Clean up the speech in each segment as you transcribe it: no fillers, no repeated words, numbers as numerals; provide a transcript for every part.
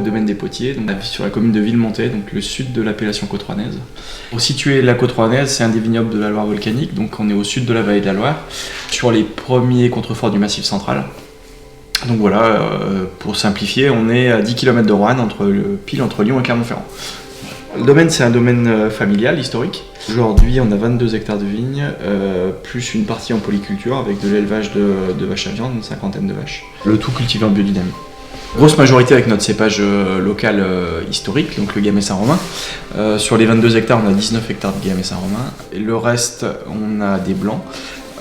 le domaine des Potiers, donc sur la commune de Villemontet, donc le sud de l'appellation côte-rouennaise. Pour situer la côte-rouennaise, c'est un des vignobles de la Loire volcanique, donc on est au sud de la vallée de la Loire, sur les premiers contreforts du Massif central. Donc voilà, pour simplifier, on est à 10 km de Roanne, pile entre Lyon et Clermont-Ferrand. Le domaine, c'est un domaine familial, historique. Aujourd'hui, on a 22 hectares de vignes, plus une partie en polyculture avec de l'élevage de vaches à viande, une cinquantaine de vaches. Le tout cultivé en biodynamie. Grosse majorité avec notre cépage local historique, donc le Gamay Saint-Romain. Sur les 22 hectares, on a 19 hectares de Gamay Saint-Romain. Et le reste, on a des blancs.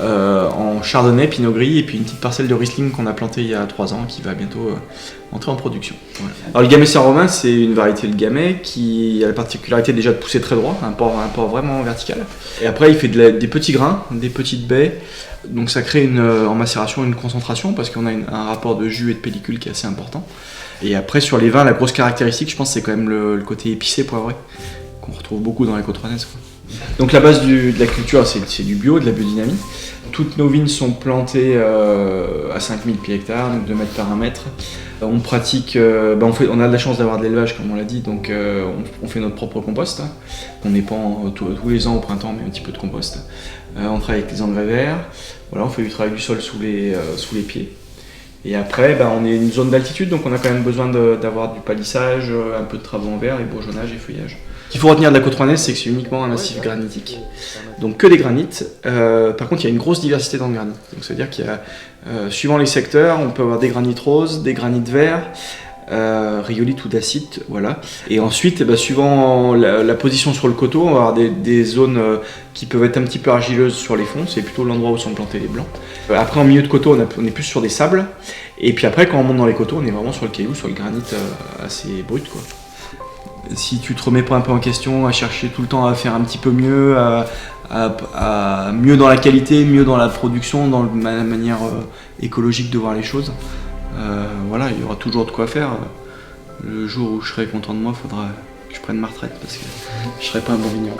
En chardonnay, pinot gris et puis une petite parcelle de Riesling qu'on a plantée il y a 3 ans qui va bientôt entrer en production. Voilà. Alors le Gamay Saint-Romain, c'est une variété de Gamay qui a la particularité déjà de pousser très droit, un port vraiment vertical. Et après il fait des petits grains, des petites baies, donc ça crée en macération une concentration parce qu'on a un rapport de jus et de pellicule qui est assez important. Et après sur les vins, la grosse caractéristique je pense c'est quand même le côté épicé poivré qu'on retrouve beaucoup dans les côtes-rouennaises. Donc la base de la culture c'est du bio, de la biodynamie. Toutes nos vignes sont plantées à 5000 pieds hectares, donc 2 mètres par 1 mètre. On pratique, on a de la chance d'avoir de l'élevage comme on l'a dit, donc on fait notre propre compost. On épand tous les ans au printemps, mais un petit peu de compost. On travaille avec les engrais verts, voilà, on fait du travail du sol sous les pieds. Et après, on est une zone d'altitude, donc on a quand même besoin d'avoir du palissage, un peu de travaux en verre, et bourgeonnage et feuillage. Ce qu'il faut retenir de la côte-rouennaise, c'est que c'est uniquement un massif granitique. Donc que des granites. Par contre, il y a une grosse diversité dans le granit. Donc c'est-à-dire qu'il y a, suivant les secteurs, on peut avoir des granites roses, des granites verts, rhyolite ou dacite, voilà. Et ensuite, suivant la position sur le coteau, on va avoir des zones qui peuvent être un petit peu argileuses sur les fonds. C'est plutôt l'endroit où sont plantés les blancs. Après, en milieu de coteau, on est plus sur des sables. Et puis après, quand on monte dans les coteaux, on est vraiment sur le caillou, sur le granit assez brut, quoi. Si tu te remets pas un peu en question, à chercher tout le temps à faire un petit peu mieux, à mieux dans la qualité, mieux dans la production, dans la manière écologique de voir les choses, voilà, il y aura toujours de quoi faire. Le jour où je serai content de moi, il faudra que je prenne ma retraite parce que je serai pas un bon vigneron.